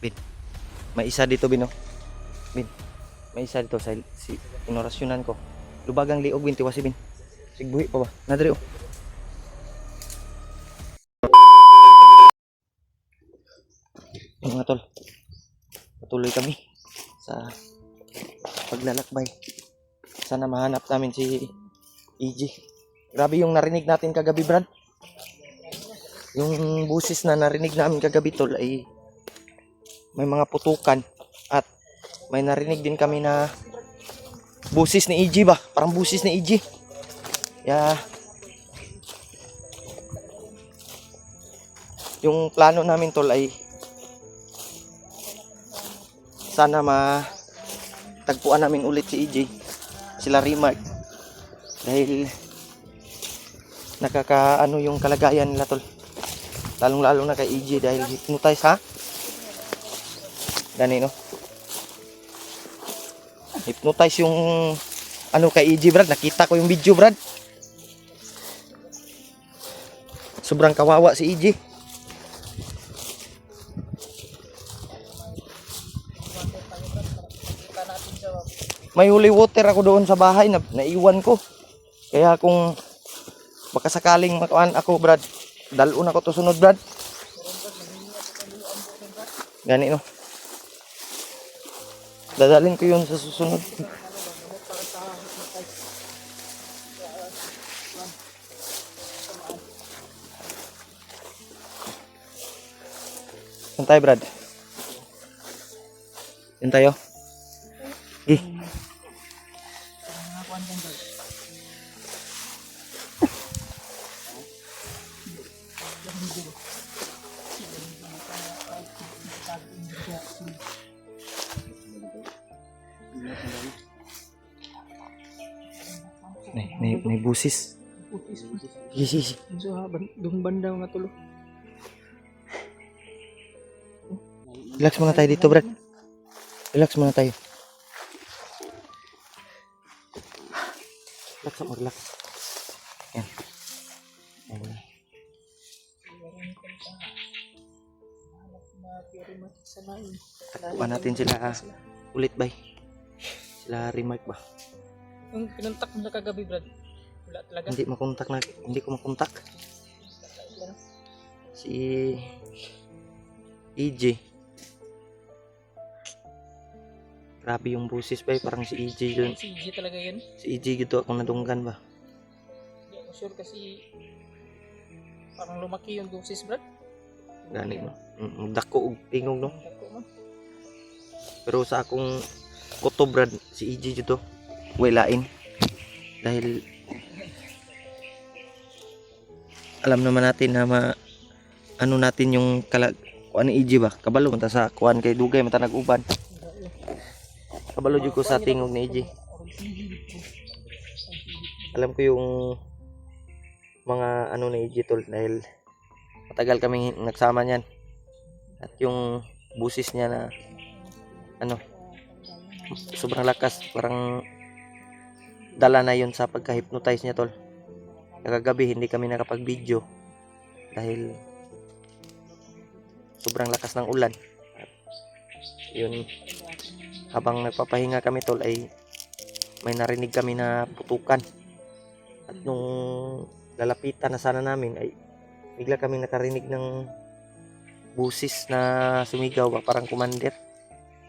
Bin, may isa dito, Bin, oh. Bin, may isa dito sa inorasyonan ko. Lubagang liog, Bin, tiwasi, Bin. Sigbuhi pa ba? Nadari, oh. Mga tol, patuloy kami sa paglalakbay. Sana mahanap namin si EJ. Grabe yung narinig natin kagabi, Brad. Yung busis na narinig namin kagabi, tol, ay may mga putukan. At may narinig din kami na busis ni EJ ba? Parang busis ni EJ. Yung plano namin, tol, ay sana matagpuan namin ulit si EJ, sila Remark, dahil nakakaano yung kalagayan nila, tol, lalong lalo na kay EJ dahil hypnotize, ha, gani, no, hypnotize yung ano kay EJ, Brad. Nakita ko yung video, Brad. Sobrang kawawa si EJ. May holy water ako doon sa bahay na naiwan ko. Kaya kung baka sakaling makuan ako, Brad, dalon ako to sunod, Brad. Gani, no. Dadalhin ko yun sa susunod. Saan tayo, Brad? Saan tayo? May busis. Yes. Doon banda nga tulo. Relax muna tayo dito, Brad. Relax muna tayo. Relax. Yan. Takpan natin sila ulit, bay. Sila Remark ba? Yung pinuntak mo na kagabi, Brad. Wala talaga. Hindi ko makontak. Si EJ. Grabe yung busis, bay. Parang si EJ yun. Si EJ talaga yun. Si EJ gitu akong nadunggan ba? Hindi ako sure kasi parang lumaki yung dosis, Brad. Gani, no? Dako og tingog, no? Dako man. Pero sa akong koto, Brad, si EJ dito walain, dahil alam naman natin na ano natin yung kuan ni EJ ba, kabalo man ta sa kuan kay dugay man ta nag-uban, kabalo jud ko sa tingog ni EJ. Alam ko yung mga ano ni EJ, tol, dahil matagal kaming nagsama niyan, at yung busis niya na ano, sobrang lakas, parang dala na yun sa pagka-hypnotize niya, tol. Kagabi hindi kami nakapag-video dahil sobrang lakas ng ulan. At yun, habang nagpapahinga kami, tol, ay may narinig kami na putukan. At nung lalapitan na sana namin, ay bigla kami nakarinig ng busis na sumigaw, parang commander.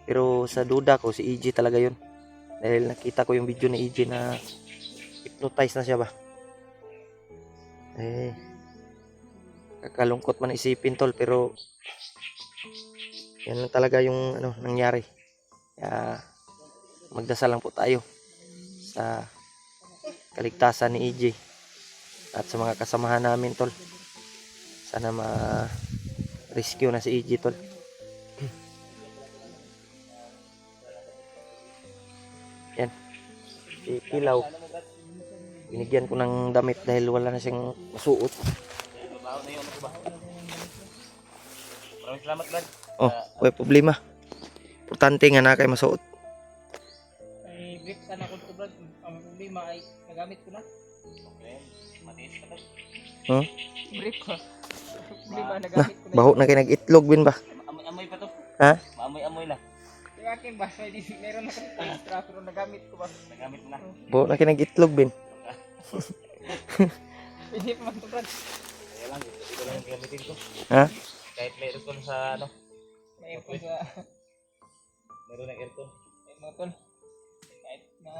Pero sa duda ko, si EJ talaga yun. Dahil nakita ko yung video ni EJ na hypnotize na siya ba. Kakalungkot man isipin, tol, pero yan lang talaga yung ano, nangyari. Kaya magdasal lang po tayo sa kaligtasan ni EJ at sa mga kasamahan namin, tol. Sana ma-rescue na si EJ, tol. Yan, si Pilaw, binigyan ko ng damit dahil wala na siyang masuot. Maraming salamat, Brad. Oh, may problema. Importante nga na kayo masuot. Ay, brief sana ko ito, Brad. Ang problema ay nagamit ko na. Okay, matiis ka, Brad. Huh? Brief ko. Problema nagamit ko na. Baho na kayo nag-itlog, bin ba? Amoy pa to. Ha? Maamoy-amoy na. Yung akin ba? Meron na kami extra pero nagamit ko ba? Nagamit mo na. Buo na kinag-itlog, bin. Hindi pa man ito, Brad. Kaya lang, ito lang yung gamitin ko. Ha? Kahit may aircon sa ano, May aircon sa meron ng aircon. may mga tol. Kahit na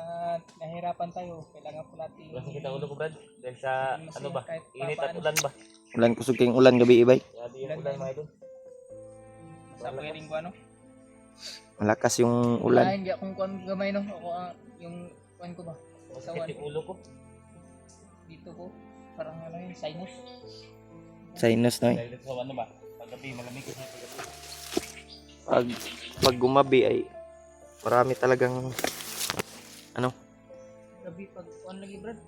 nahirapan tayo, kailangan po natin Wala sa kita ulo ko, Brad. Dahil sa ano ba, kahit init at papaano. ulan ba? Ulan kusog kayong ulan gabi, ibay. Grabe yung ulan mga idol. Sa pwedeng ko ano? Malakas yung ulan. Hindi akong kuhan gamay no. Ako yung kuhan ko ba? Masakit yung ulo ko. Dito ko. Parang ano yun, sinus. Sinus, no? Dahil sa ano ba, paggabi, malamig kasi paggabi. Pag gumabi ay marami talagang Gabi pag kuhan lagi, Brad.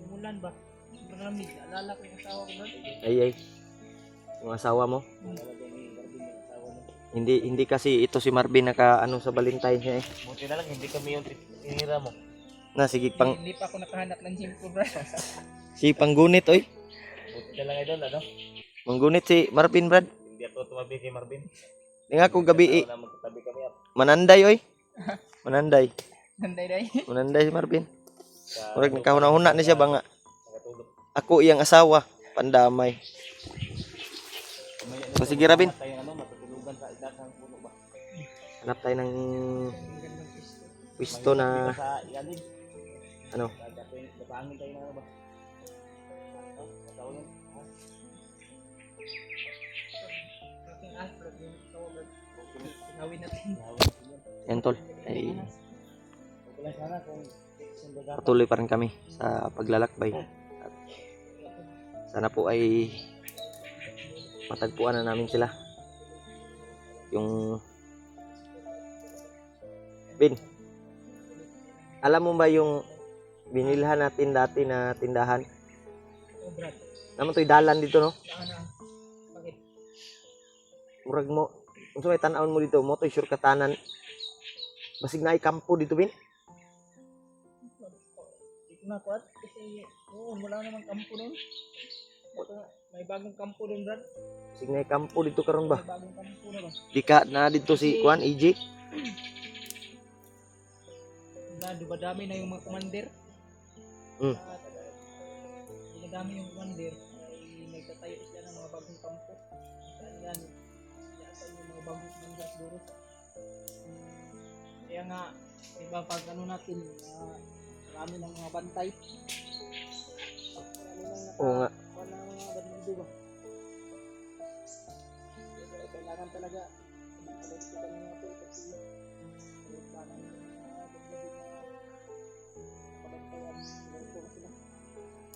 Umulan ba? Sobrang lamig. Alala ko yung asawa ko, Brad. ay yung asawa mo. Talaga ni Marvin yung asawa mo. Hindi kasi ito si Marvin naka ano sa Valentine's niya eh. Buti na lang, hindi kami yung tinira mo. Na sige pang Hindi pa ako nakahanap ng gym ko, Brad. si panggunit oy. Buti na lang idol, ano? Manggunit si Marvin, Brad. Hindi ako tumabi kay Marvin. Di nga ko gabi eh. Wala magkatabi kami at Mananday oy. Mananday. Nanday-day. Mananday si Marvin. sa Murag nakahuna-huna ni siya ba nga. nakatulog. Ako iyang asawa, pandamay. Mamaya So, sige, Rabin. Tayo ano, matutulugan sa itakang puno ba? Hanap tayo ng Ang gandang pisto. pwesto na Sa ilalim. ano. Napangin tayo na ano ba? Tawag yun. Aking Alfred, yung asawa, Brad. Sinawin natin. Yan tol. Ay Wala sana kung sundo ka. patuloy pa rin kami sa paglalakbay. At sana po ay matagpuan na namin sila. Yung Bin, alam mo ba yung binilhan natin dati na tindahan? Oh, Brad. Naman to'y dalan dito, no? Saan na? Bakit? Murag mo, kung may tanawon mo dito, mo to'y sure katanan. Basig na ay kampo dito, Bin. Dito na, Brad. Kasi, wala namang kampo nun. May bagong kampo dun, Brad. Basig na ay kampo dito karon ba? May bagong kampo na ba? Di ka na dito si Juan, EJ. Dumadami na yung mga commander. Mm. Dumadami yung commander. Ay nagtatayo sila ng mga bagong kampo. Saan yan? Yata yung mga bagong commander siguro. Kaya nga, diba pag ano natin, marami ng mga bantay. Marami ng Oo nga. wala mga bandido ba? Kaya kailangan talaga alis ka kami nga po kasi parang bandido na pagkawan ng po sila.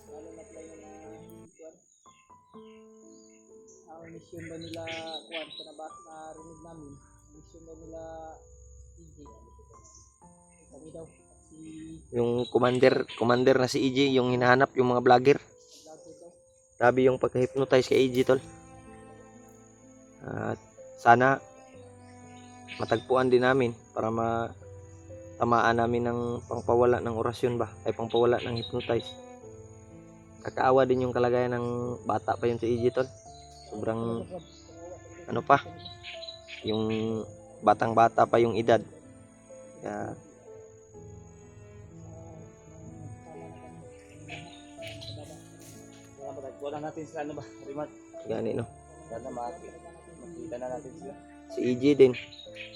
Lalo na pala yung kuwan. Ang mission ba nila kuwan sa narinig namin? Ang mission ba nila EJ? Kami daw si Yung commander na si EJ, yung hinahanap yung mga vlogger. Vlogger daw. Grabe yung pagka-hypnotize kay EJ, tol. At sana matagpuan din namin para tamaan namin ng pangpawala ng orasyon ba, ay pangpawala ng hypnotize. Kakaawa din yung kalagayan ng bata pa yun si EJ, tol. Sobrang ano pa, yung batang-bata pa yung edad. Kaya Kaya matagpuan na natin sila ano ba? Rimat. gani no. Sana makita na natin sila. Si EJ din,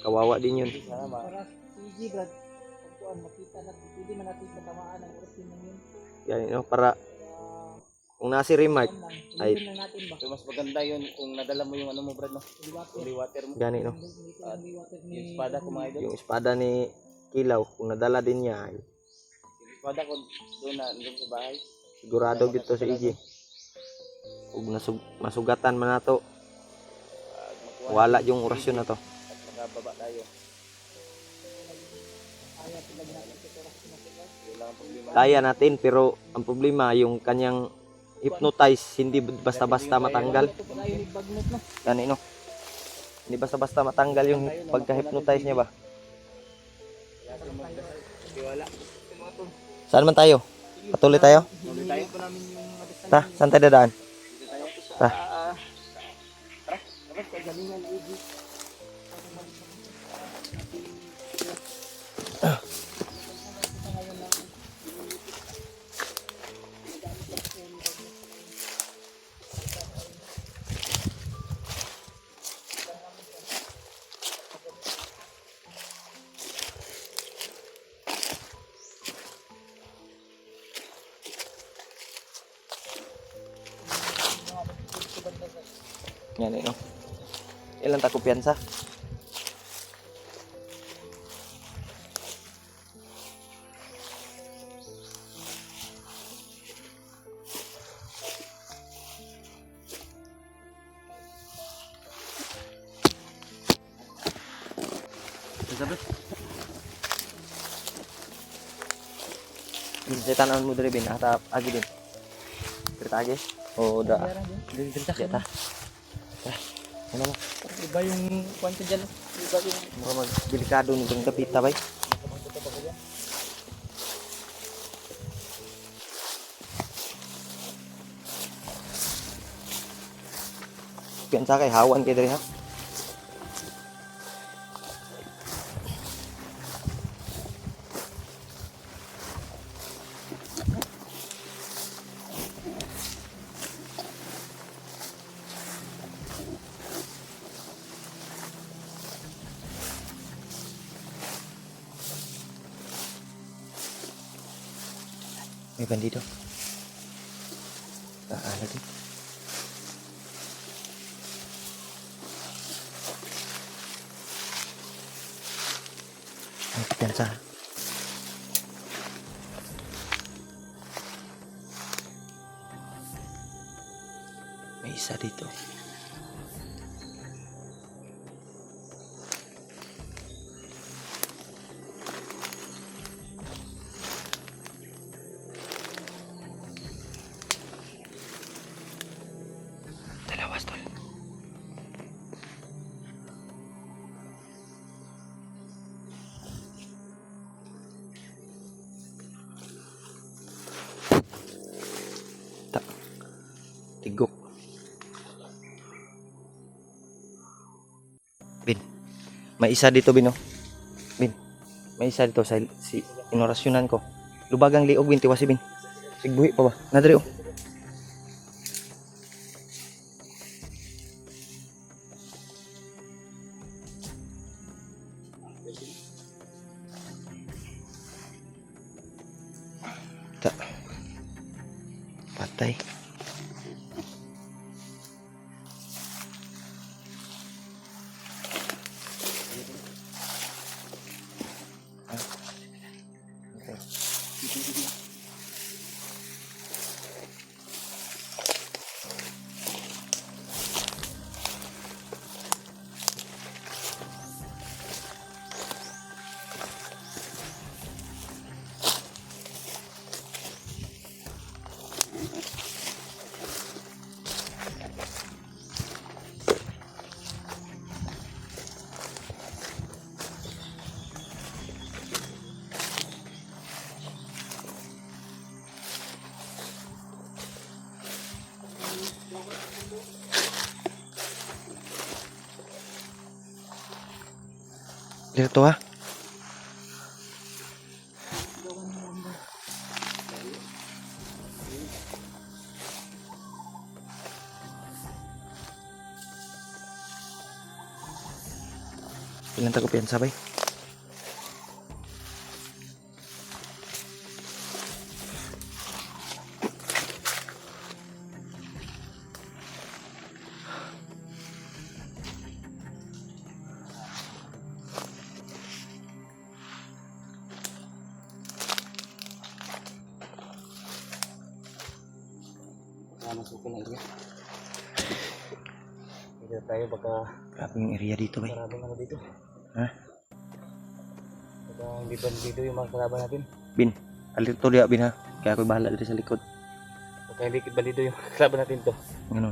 kawawa din yun. Sana Para EJ, Brad, pagkuhan, makita natin, pwede man natin patamaan ang orasyon ng yun. Gani no, para Kaya, kung nasi remark, ay ulitin lang natin ba? So, mas maganda yun kung nadala mo yung ano mo Brad no? Liwater. Holy water mo. gani no. Ang liwater ni... Yung espada ko mga idol. Yung espada ni Kilaw, kung nadala din niya, ay Yung espada ko doon na doon sa bahay. sigurado dito si EJ. Kung masugatan man nato, wala yung orasyon na to. At nakababa tayo. Kaya talaga natin ito orasyon na ito. Wala ang problema. Kaya natin, pero ang problema, yung kanyang hypnotize, hindi basta-basta matanggal. Ito pala yung bagnot no. Gani no. Hindi basta-basta matanggal yung pagka-hypnotize niya ba. Kaya tayo magdasal. Tiwala. Saan man tayo? Patuloy tayo? Tuloy tayo. Ko namin yung madasal. Ta, saan tayo dadaan? Dito tayo. Ta. Tapos kagalingan EJ. Yan no. Ilan ta kumpiyansa? Sabi. Setan mo diri bin atap agi din. Cerita agi. Oh, udah. Din cerita Ya ta. Ano mo? Iba yung kwento dyan. Iba yung Mura mag delikado nitong kapita bay. Piyansa kay hawan kay diri ha. May bandido. Lagi. Ay, piyansa. May isa dito. Dalawas tol. Tigok. Bin. May isa dito, Bin, oh. Bin. May isa dito sa si inorasyonan ko. Lubagang liog, Bin, tiwasi, Bin. Sigbuhi pa ba? Nadari, oh. Ta. Patay. Dito ha. Ilan tayo piyansa bay? masukin na area. Dito tayo baka Grabing area dito bay. maraming ano dito. Ha? Baka hindi bandido yung mga kalaban natin. Bin, alito dia bin ha. Kaya ako'y bahala dito sa likod. Baka hindi bandido yung mga kalaban natin to. Ano?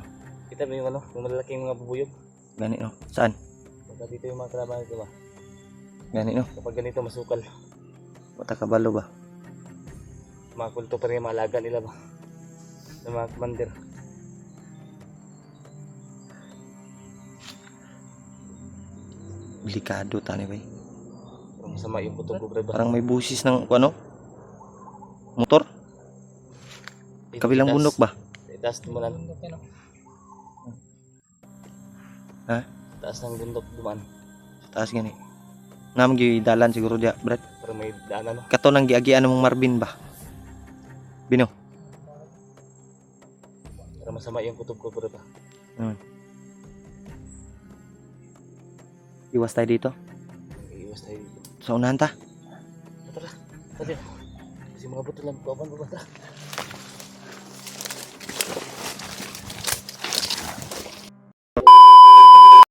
Kita mo yung ano, yung malalaking mga bubuyog. Gani no. Saan? Baka dito yung mga kalaban natin ba? Gani no. Kapag ganito masukal, Bata kabalo ba? mga kulto pa rin yung mga alaga nila ba? Ng mga commander. Delikado tani bay. Pero masama yung putong ko, pre ba? Parang may busis ng ano? Motor? Kabilang bundok ba? Itaas mo lang. Ha? Taas ng bundok dumaan. Sa taas gani. Nam gi dalan siguro dia, Brad. Pero may daanan no. Kato nang giagian mong Marvin ba? Bino. Pero masama yung kutob ko, pre ba? Iwas tayo dito. Iiwas tayo dito. Sa unahan ta. Tara. Tara. Kasi mga buto lang. Kauban ba? Tara.